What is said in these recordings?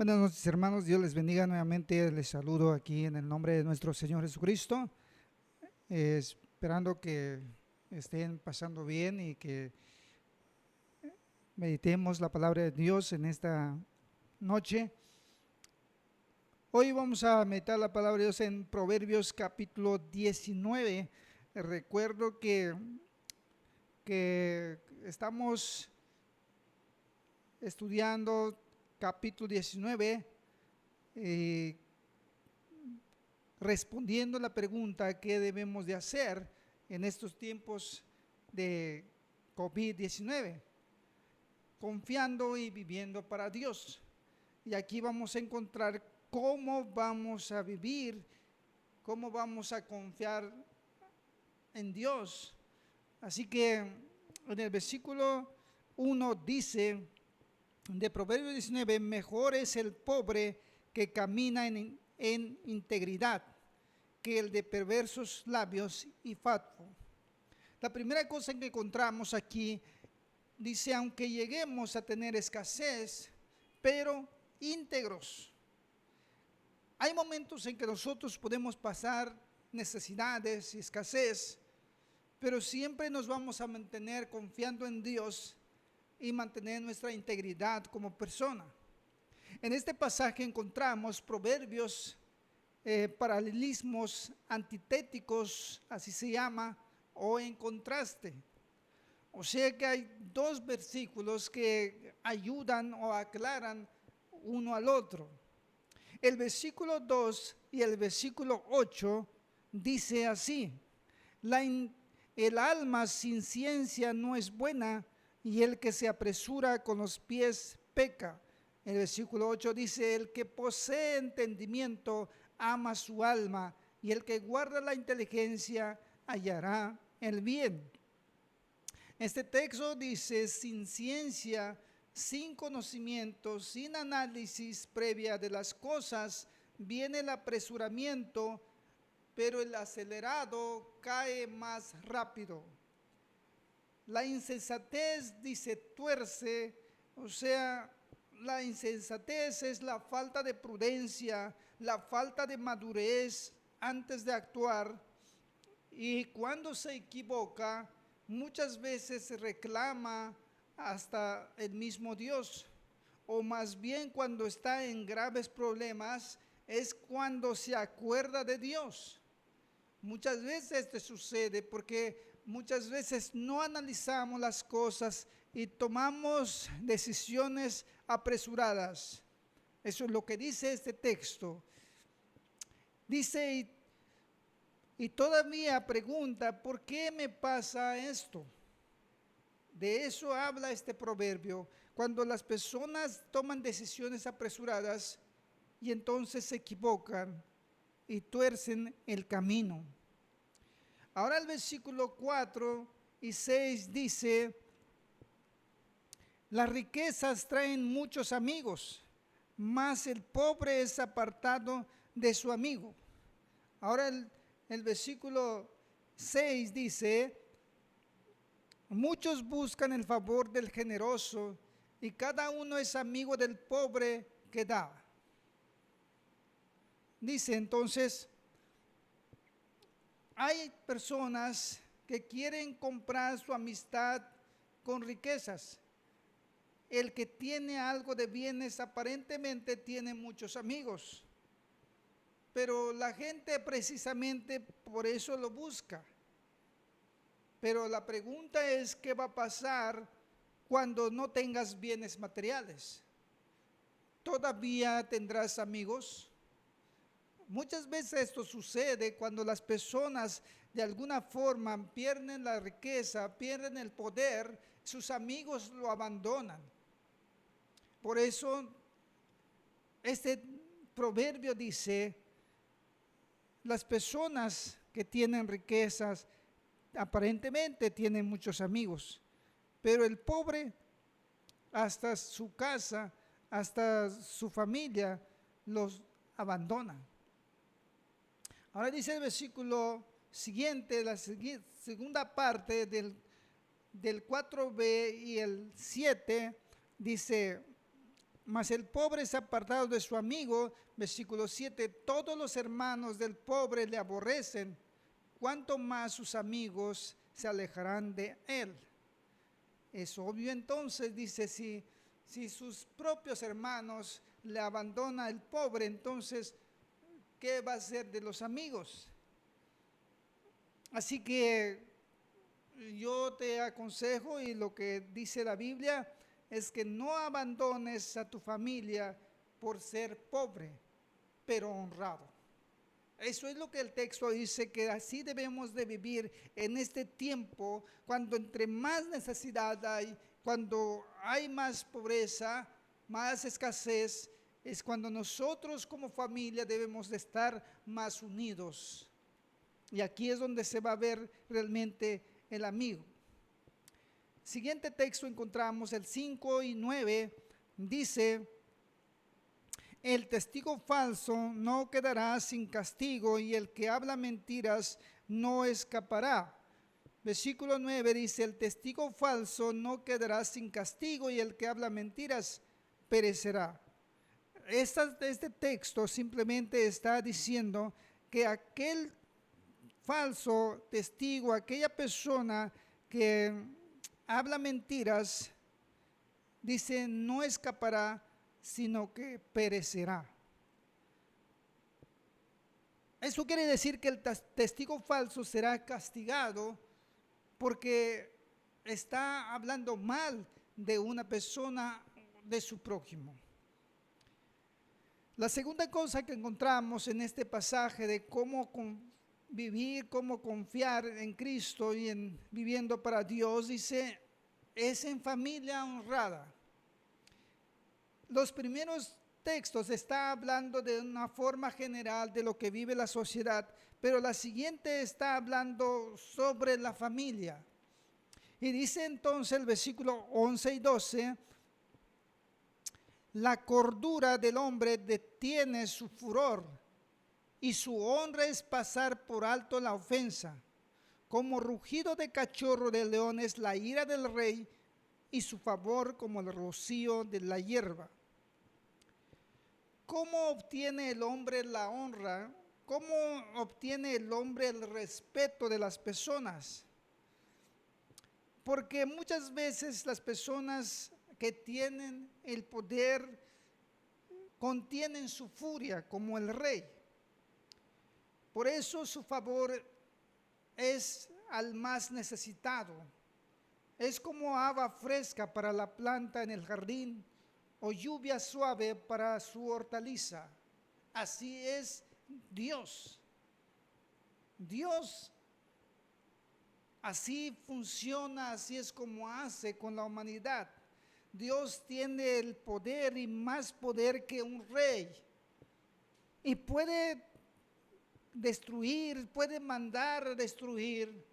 Buenas noches, hermanos, Dios les bendiga nuevamente. Les saludo aquí en el nombre de nuestro Señor Jesucristo, esperando que estén pasando bien y que meditemos la palabra de Dios en esta noche. Hoy vamos a meditar la palabra de Dios en Proverbios capítulo 19. Recuerdo que estamos estudiando capítulo 19, respondiendo la pregunta qué debemos de hacer en estos tiempos de COVID-19, confiando y viviendo para Dios. Y aquí vamos a encontrar cómo vamos a vivir, cómo vamos a confiar en Dios. Así que en el versículo 1 dice de Proverbios 19, mejor es el pobre que camina en integridad que el de perversos labios y fatuo. La primera cosa que encontramos aquí dice, aunque lleguemos a tener escasez, pero íntegros. Hay momentos en que nosotros podemos pasar necesidades y escasez, pero siempre nos vamos a mantener confiando en Dios y mantener nuestra integridad como persona. En este pasaje encontramos proverbios, paralelismos antitéticos, así se llama, o en contraste. O sea que hay dos versículos que ayudan o aclaran uno al otro. El versículo 2 y el versículo 8 dice así: el alma sin ciencia no es buena, y el que se apresura con los pies peca. El versículo 8 dice: el que posee entendimiento ama su alma, y el que guarda la inteligencia hallará el bien. Este texto dice: sin ciencia, sin conocimiento, sin análisis previa de las cosas, viene el apresuramiento, pero el acelerado cae más rápido. La insensatez, dice, tuerce, o sea, la insensatez es la falta de prudencia, la falta de madurez antes de actuar, y cuando se equivoca, muchas veces se reclama hasta el mismo Dios, o más bien cuando está en graves problemas es cuando se acuerda de Dios. Muchas veces esto sucede porque muchas veces no analizamos las cosas y tomamos decisiones apresuradas. Eso es lo que dice este texto. Dice, y todavía pregunta, ¿por qué me pasa esto? De eso habla este proverbio, cuando las personas toman decisiones apresuradas y entonces se equivocan y tuercen el camino. Ahora el versículo 4 y 6 dice, las riquezas traen muchos amigos, mas el pobre es apartado de su amigo. Ahora el versículo 6 dice, muchos buscan el favor del generoso y cada uno es amigo del pobre que da. Dice entonces, hay personas que quieren comprar su amistad con riquezas. El que tiene algo de bienes aparentemente tiene muchos amigos, pero la gente precisamente por eso lo busca. Pero la pregunta es, ¿qué va a pasar cuando no tengas bienes materiales? ¿Todavía tendrás amigos? Muchas veces esto sucede cuando las personas de alguna forma pierden la riqueza, pierden el poder, sus amigos lo abandonan. Por eso este proverbio dice, las personas que tienen riquezas aparentemente tienen muchos amigos, pero el pobre hasta su casa, hasta su familia los abandona. Ahora dice el versículo siguiente, la segunda parte del 4b y el 7, dice, mas el pobre es apartado de su amigo. Versículo 7, todos los hermanos del pobre le aborrecen, cuanto más sus amigos se alejarán de él. Es obvio entonces, dice, si sus propios hermanos le abandona el pobre, entonces ¿qué va a ser de los amigos? Así que yo te aconsejo, y lo que dice la Biblia es que no abandones a tu familia por ser pobre, pero honrado. Eso es lo que el texto dice, que así debemos de vivir en este tiempo, cuando entre más necesidad hay, cuando hay más pobreza, más escasez, es cuando nosotros como familia debemos de estar más unidos. Y aquí es donde se va a ver realmente el amigo. Siguiente texto encontramos el 5 y 9, dice: el testigo falso no quedará sin castigo, y el que habla mentiras no escapará. Versículo 9 dice: el testigo falso no quedará sin castigo, y el que habla mentiras perecerá. Este texto simplemente está diciendo que aquel falso testigo, aquella persona que habla mentiras, dice, no escapará, sino que perecerá. Eso quiere decir que el testigo falso será castigado porque está hablando mal de una persona, de su prójimo. La segunda cosa que encontramos en este pasaje de cómo vivir, cómo confiar en Cristo y en viviendo para Dios, dice, es en familia honrada. Los primeros textos está hablando de una forma general de lo que vive la sociedad, pero la siguiente está hablando sobre la familia. Y dice entonces el versículo 11 y 12, la cordura del hombre detiene su furor, y su honra es pasar por alto la ofensa. Como rugido de cachorro de león es la ira del rey, y su favor como el rocío de la hierba. ¿Cómo obtiene el hombre la honra? ¿Cómo obtiene el hombre el respeto de las personas? Porque muchas veces las personas que tienen el poder contienen su furia como el rey. Por eso su favor es al más necesitado. Es como agua fresca para la planta en el jardín, o lluvia suave para su hortaliza. Así es Dios. Dios así funciona, así es como hace con la humanidad. Dios tiene el poder, y más poder que un rey. Y puede destruir, puede mandar a destruir,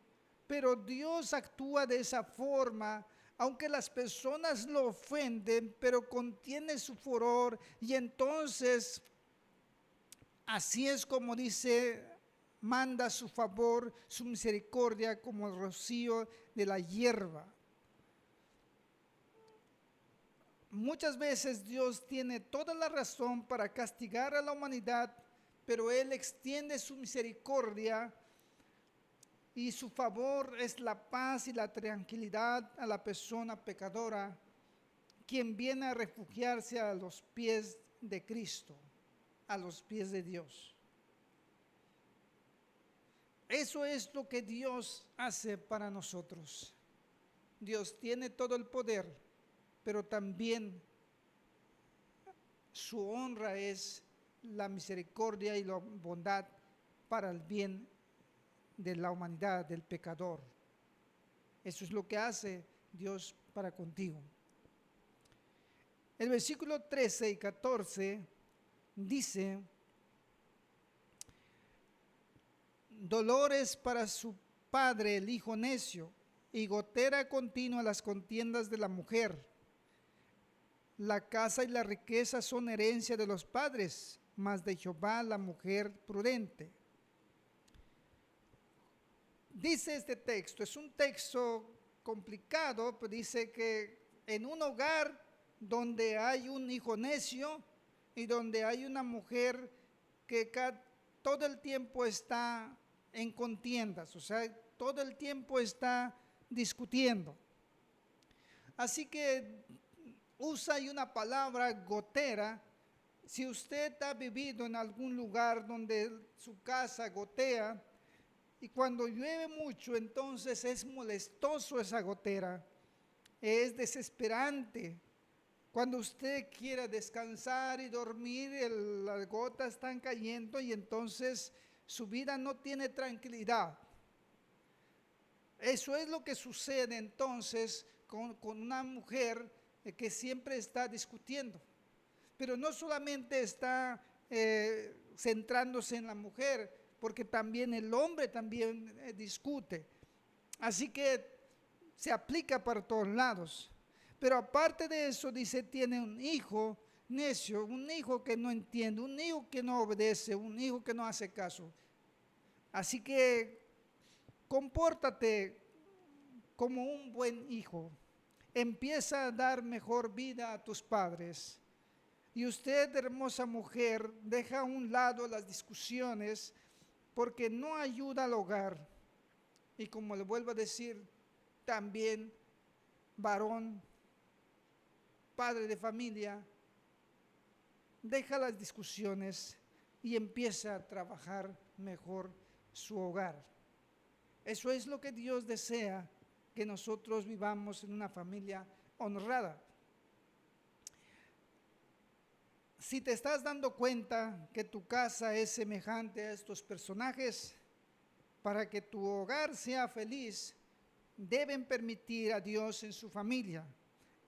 pero Dios actúa de esa forma. Aunque las personas lo ofenden, pero contiene su furor, y entonces así es como dice, manda su favor, su misericordia como el rocío de la hierba. Muchas veces Dios tiene toda la razón para castigar a la humanidad, pero Él extiende su misericordia, y su favor es la paz y la tranquilidad a la persona pecadora, quien viene a refugiarse a los pies de Cristo, a los pies de Dios. Eso es lo que Dios hace para nosotros. Dios tiene todo el poder, pero también su honra es la misericordia y la bondad para el bien de la humanidad, del pecador. Eso es lo que hace Dios para contigo. El versículo 13 y 14 dice: dolores para su padre el hijo necio, y gotera continua las contiendas de la mujer. La casa y la riqueza son herencia de los padres, mas de Jehová la mujer prudente. Dice este texto, es un texto complicado, pero dice que en un hogar donde hay un hijo necio y donde hay una mujer que todo el tiempo está en contiendas, o sea, todo el tiempo está discutiendo. Así que usa ahí una palabra, gotera, Si usted ha vivido en algún lugar donde su casa gotea y cuando llueve mucho, entonces es molestoso esa gotera, es desesperante. Cuando usted quiera descansar y dormir, las gotas están cayendo y entonces su vida no tiene tranquilidad. Eso es lo que sucede entonces con una mujer que siempre está discutiendo. Pero no solamente está centrándose en la mujer, porque también el hombre también discute. Así que se aplica para todos lados. Pero aparte de eso, dice, tiene un hijo necio, un hijo que no entiende, un hijo que no obedece, un hijo que no hace caso. Así que compórtate como un buen hijo. Empieza a dar mejor vida a tus padres. Y usted, hermosa mujer, deja a un lado las discusiones porque no ayuda al hogar. Y como le vuelvo a decir, también varón, padre de familia, deja las discusiones y empieza a trabajar mejor su hogar. Eso es lo que Dios desea, que nosotros vivamos en una familia honrada. Si te estás dando cuenta que tu casa es semejante a estos personajes, para que tu hogar sea feliz, deben permitir a Dios en su familia.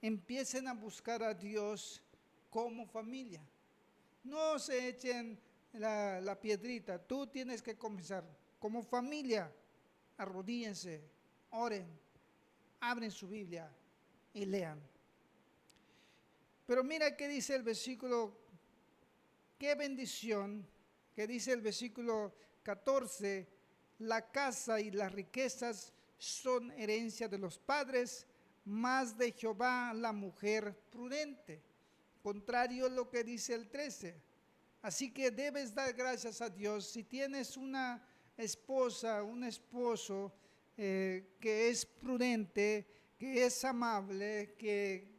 Empiecen a buscar a Dios como familia. No se echen la piedrita, tú tienes que comenzar como familia. Arrodíllense, oren, abren su Biblia y lean. Pero mira qué dice el versículo, qué bendición, que dice el versículo 14, la casa y las riquezas son herencia de los padres, más de Jehová la mujer prudente. Contrario a lo que dice el 13. Así que debes dar gracias a Dios si tienes una esposa, un esposo que es prudente, que es amable, que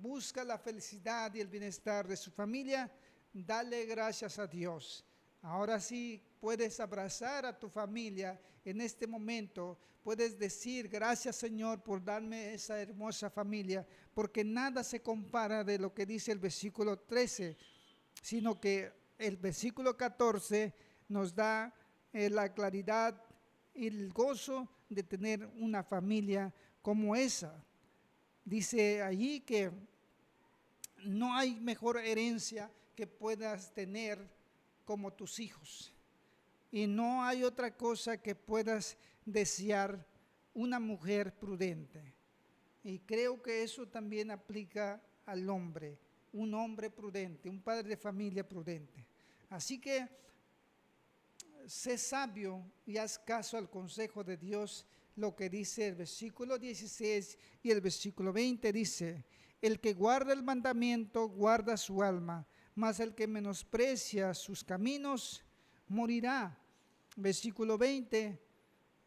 busca la felicidad y el bienestar de su familia. Dale gracias a Dios. Ahora sí puedes abrazar a tu familia en este momento. Puedes decir, gracias Señor por darme esa hermosa familia, porque nada se compara de lo que dice el versículo 13, sino que el versículo 14 nos da la claridad y el gozo de tener una familia como esa. Dice allí que no hay mejor herencia que puedas tener como tus hijos. Y no hay otra cosa que puedas desear una mujer prudente. Y creo que eso también aplica al hombre, un hombre prudente, un padre de familia prudente. Así que sé sabio y haz caso al consejo de Dios, lo que dice el versículo 16 y el versículo 20 dice, el que guarda el mandamiento guarda su alma, mas el que menosprecia sus caminos morirá. Versículo 20,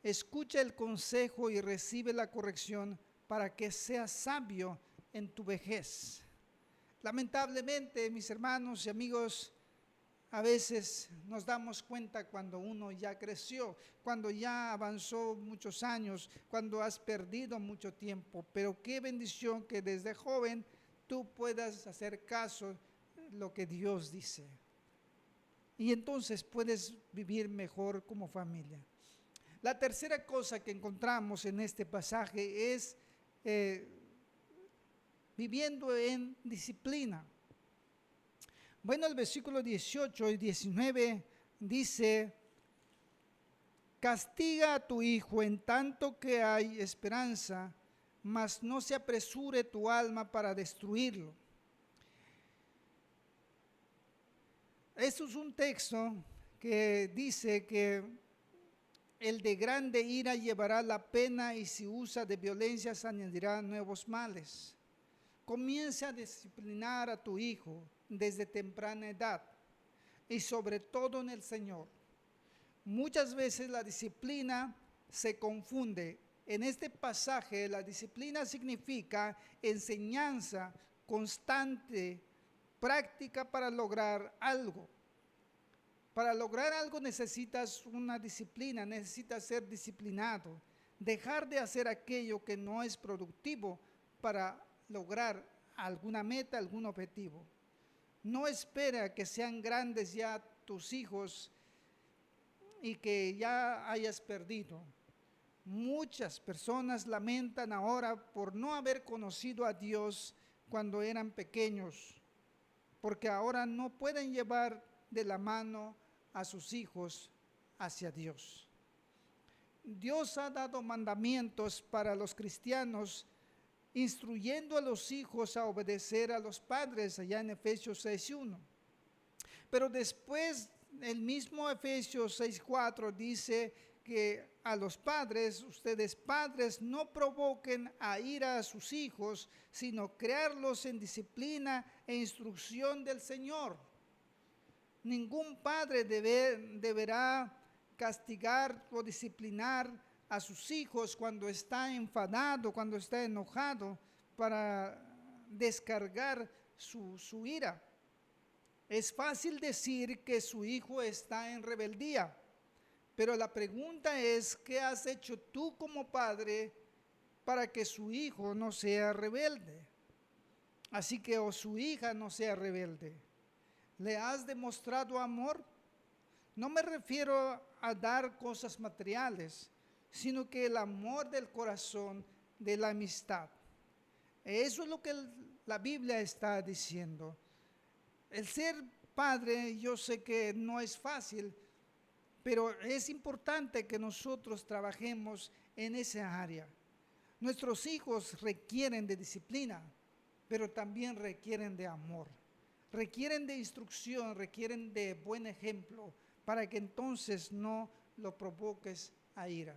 escucha el consejo y recibe la corrección para que seas sabio en tu vejez. Lamentablemente, mis hermanos y amigos, a veces nos damos cuenta cuando uno ya creció, cuando ya avanzó muchos años, cuando has perdido mucho tiempo, pero qué bendición que desde joven tú puedas hacer caso lo que Dios dice. Y entonces puedes vivir mejor como familia. La tercera cosa que encontramos en este pasaje es viviendo en disciplina. Bueno, el versículo 18 y 19 dice, castiga a tu hijo en tanto que hay esperanza, mas no se apresure tu alma para destruirlo. Esto es un texto que dice que el de grande ira llevará la pena y si usa de violencia se añadirá nuevos males. Comienza a disciplinar a tu hijo desde temprana edad y sobre todo en el Señor. Muchas veces la disciplina se confunde. En este pasaje la disciplina significa enseñanza constante, práctica para lograr algo. Para lograr algo necesitas una disciplina, necesitas ser disciplinado, dejar de hacer aquello que no es productivo para lograr alguna meta, algún objetivo. No espera a que sean grandes ya tus hijos y que ya hayas perdido. Muchas personas lamentan ahora por no haber conocido a Dios cuando eran pequeños, porque ahora no pueden llevar de la mano a sus hijos hacia Dios. Dios ha dado mandamientos para los cristianos, instruyendo a los hijos a obedecer a los padres, allá en Efesios 6:1. Pero después el mismo Efesios 6:4 dice que a los padres, ustedes padres, no provoquen a ira a sus hijos, sino criarlos en disciplina e instrucción del Señor. Ningún padre deberá castigar o disciplinar a sus hijos cuando está enfadado, cuando está enojado, para descargar su ira. Es fácil decir que su hijo está en rebeldía, pero la pregunta es, ¿qué has hecho tú como padre para que su hijo no sea rebelde? Así que o su hija no sea rebelde. ¿Le has demostrado amor? No me refiero a dar cosas materiales, sino que el amor del corazón, de la amistad. Eso es lo que la Biblia está diciendo. El ser padre, yo sé que no es fácil, pero es importante que nosotros trabajemos en esa área. Nuestros hijos requieren de disciplina, pero también requieren de amor. Requieren de instrucción, requieren de buen ejemplo, para que entonces no lo provoques a ira.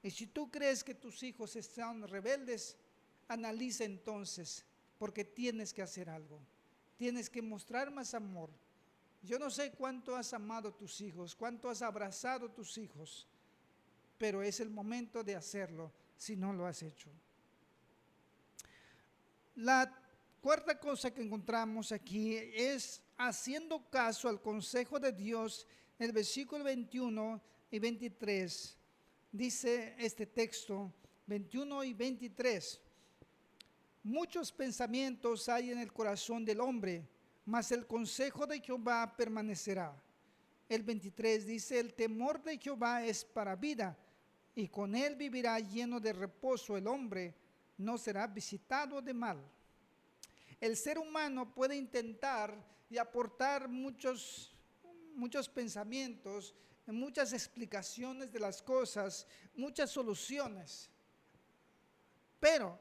Y si tú crees que tus hijos están rebeldes, analiza entonces, porque tienes que hacer algo. Tienes que mostrar más amor. Yo no sé cuánto has amado a tus hijos, cuánto has abrazado a tus hijos, pero es el momento de hacerlo si no lo has hecho. La cuarta cosa que encontramos aquí es haciendo caso al consejo de Dios. En el versículo 21 y 23 dice este texto, 21 y 23. Muchos pensamientos hay en el corazón del hombre, mas el consejo de Jehová permanecerá. El 23 dice, el temor de Jehová es para vida, y con él vivirá lleno de reposo el hombre, no será visitado de mal. El ser humano puede intentar y aportar muchos pensamientos, muchas explicaciones de las cosas, muchas soluciones, pero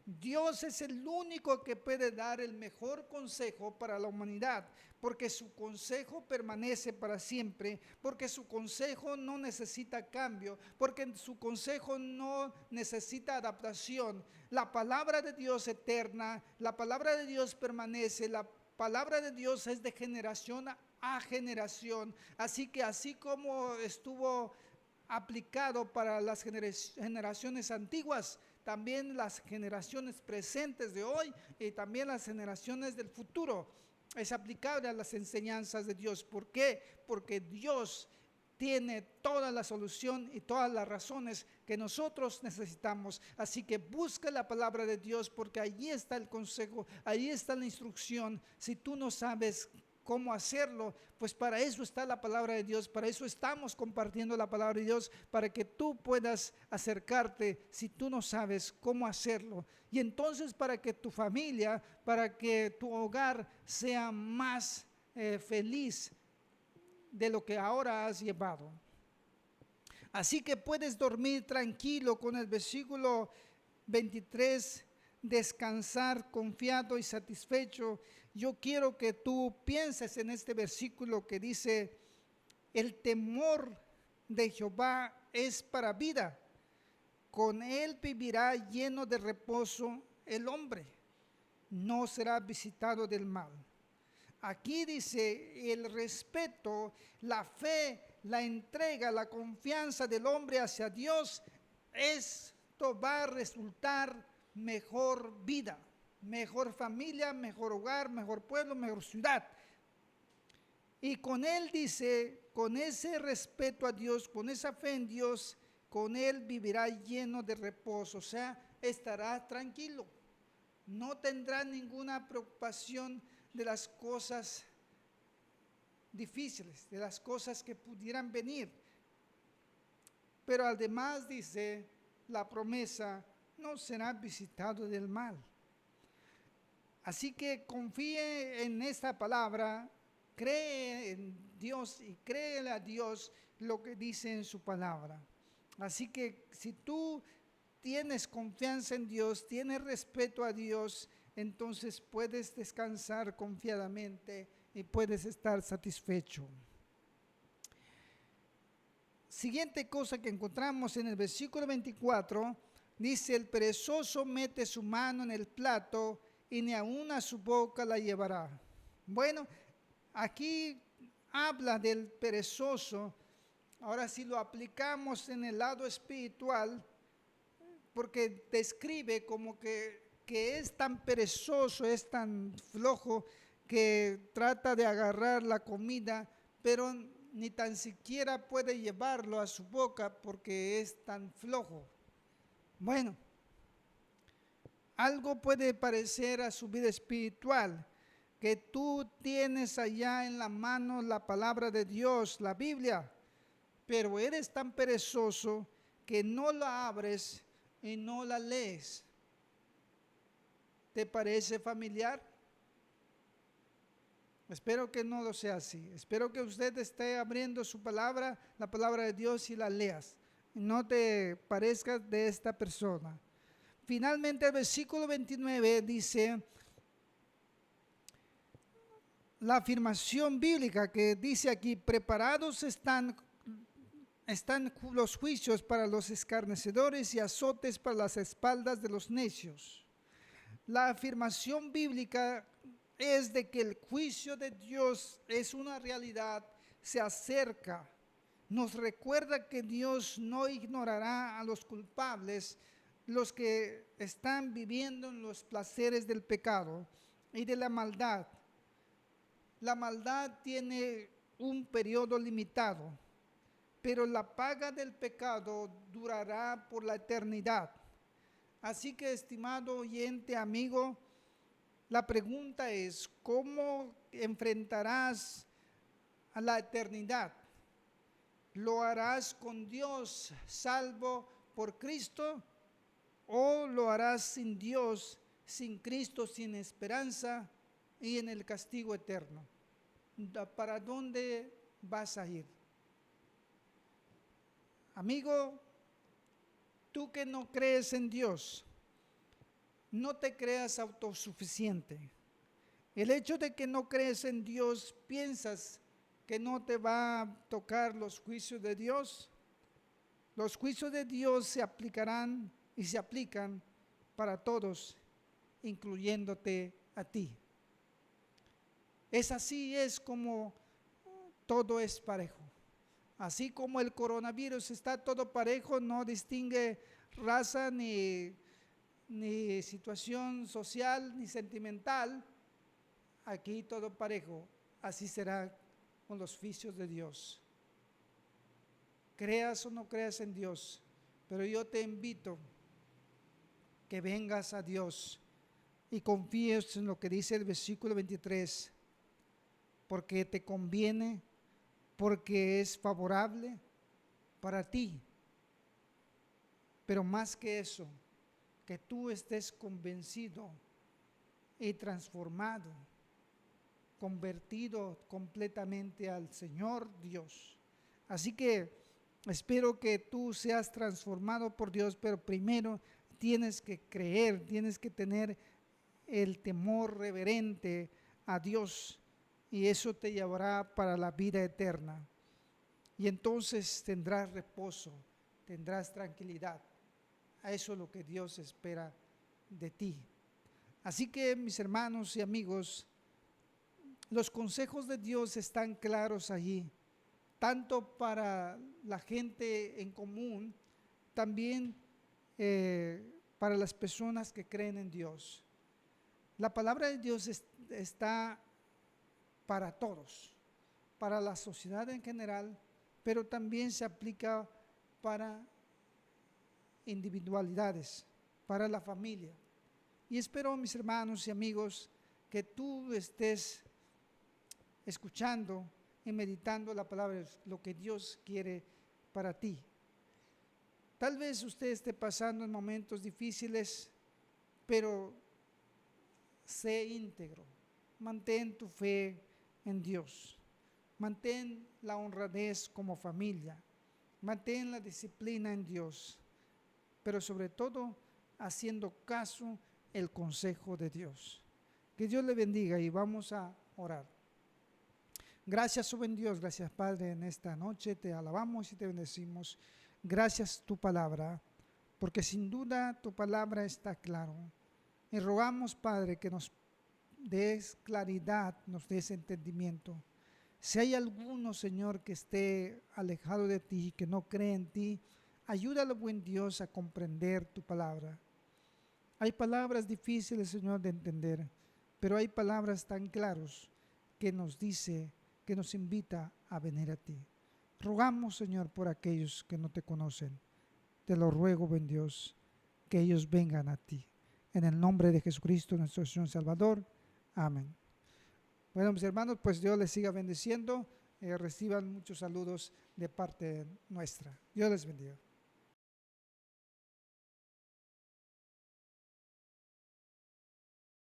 Dios es el único que puede dar el mejor consejo para la humanidad, porque su consejo permanece para siempre, porque su consejo no necesita cambio, porque su consejo no necesita adaptación. La palabra de Dios es eterna, la palabra de Dios permanece, la palabra de Dios es de generación a generación, así que así como estuvo aplicado para las generaciones antiguas, también las generaciones presentes de hoy y también las generaciones del futuro es aplicable a las enseñanzas de Dios. ¿Por qué? Porque Dios tiene toda la solución y todas las razones que nosotros necesitamos. Así que busca la palabra de Dios, porque allí está el consejo, allí está la instrucción. Si tú no sabes cómo hacerlo, pues para eso está la palabra de Dios, para eso estamos compartiendo la palabra de Dios, para que tú puedas acercarte si tú no sabes cómo hacerlo. Y entonces para que tu familia, para que tu hogar sea más feliz de lo que ahora has llevado. Así que puedes dormir tranquilo con el versículo 23, descansar confiado y satisfecho. Yo quiero que tú pienses en este versículo que dice, el temor de Jehová es para vida, con él vivirá lleno de reposo el hombre, no será visitado del mal. Aquí dice el respeto, la fe, la entrega, la confianza del hombre hacia Dios, esto va a resultar mejor vida, mejor familia, mejor hogar, mejor pueblo, mejor ciudad. Y con él dice, con ese respeto a Dios, con esa fe en Dios, con él vivirá lleno de reposo, o sea, estará tranquilo. No tendrá ninguna preocupación de las cosas difíciles, de las cosas que pudieran venir. Pero además dice la promesa, no será visitado del mal. Así que confíe en esta palabra, cree en Dios y créele a Dios lo que dice en su palabra. Así que si tú tienes confianza en Dios, tienes respeto a Dios, entonces puedes descansar confiadamente y puedes estar satisfecho. Siguiente cosa que encontramos en el versículo 24, dice, el perezoso mete su mano en el plato y ni aun a su boca la llevará. Bueno, aquí habla del perezoso. Ahora si lo aplicamos en el lado espiritual, porque describe como que es tan perezoso, es tan flojo, que trata de agarrar la comida, pero ni tan siquiera puede llevarlo a su boca porque es tan flojo. Bueno, algo puede parecer a su vida espiritual, que tú tienes allá en la mano la palabra de Dios, la Biblia, pero eres tan perezoso que no la abres y no la lees. ¿Te parece familiar? Espero que no lo sea así. Espero que usted esté abriendo su palabra, la palabra de Dios, y la leas. No te parezcas de esta persona. Finalmente el versículo 29 dice la afirmación bíblica que dice aquí, preparados están los juicios para los escarnecedores y azotes para las espaldas de los necios. La afirmación bíblica es de que el juicio de Dios es una realidad, se acerca. Nos recuerda que Dios no ignorará a los culpables, los que están viviendo en los placeres del pecado y de la maldad. La maldad tiene un periodo limitado, pero la paga del pecado durará por la eternidad. Así que, estimado oyente, amigo, la pregunta es, ¿cómo enfrentarás a la eternidad? ¿Lo harás con Dios, salvo por Cristo? ¿O lo harás sin Dios, sin Cristo, sin esperanza y en el castigo eterno? ¿Para dónde vas a ir? Amigo, tú que no crees en Dios, no te creas autosuficiente. El hecho de que no crees en Dios, piensas que no te va a tocar los juicios de Dios. Los juicios de Dios se aplicarán y se aplican para todos, incluyéndote a ti. Es así, es como todo es parejo. Así como el coronavirus está todo parejo, no distingue raza ni situación social ni sentimental, aquí todo parejo, así será con los juicios de Dios. Creas o no creas en Dios, pero yo te invito que vengas a Dios y confíes en lo que dice el versículo 23, porque te conviene, porque es favorable para ti. Pero más que eso, que tú estés convencido y transformado, convertido completamente al Señor Dios. Así que espero que tú seas transformado por Dios, pero primero tienes que creer, tienes que tener el temor reverente a Dios, y eso te llevará para la vida eterna. Y entonces tendrás reposo, tendrás tranquilidad. A eso es lo que Dios espera de ti. Así que, mis hermanos y amigos, los consejos de Dios están claros allí, tanto para la gente en común, también para las personas que creen en Dios. La palabra de Dios está para todos, para la sociedad en general, pero también se aplica para individualidades, para la familia. Y espero, mis hermanos y amigos, que tú estés escuchando y meditando la palabra, lo que Dios quiere para ti. Tal vez usted esté pasando en momentos difíciles, pero sé íntegro. Mantén tu fe en Dios. Mantén la honradez como familia. Mantén la disciplina en Dios. Pero sobre todo, haciendo caso el consejo de Dios. Que Dios le bendiga y vamos a orar. Gracias, buen Dios, gracias Padre, en esta noche te alabamos y te bendecimos. Gracias tu palabra, porque sin duda tu palabra está claro. Y rogamos, Padre, que nos des claridad, nos des entendimiento. Si hay alguno, Señor, que esté alejado de ti, que no cree en ti, ayúdalo, buen Dios, a comprender tu palabra. Hay palabras difíciles, Señor, de entender, pero hay palabras tan claras que nos dice, que nos invita a venir a ti. Rogamos, Señor, por aquellos que no te conocen. Te lo ruego, buen Dios, que ellos vengan a ti. En el nombre de Jesucristo, nuestro Señor Salvador. Amén. Bueno, mis hermanos, pues Dios les siga bendiciendo. Reciban muchos saludos de parte nuestra. Dios les bendiga.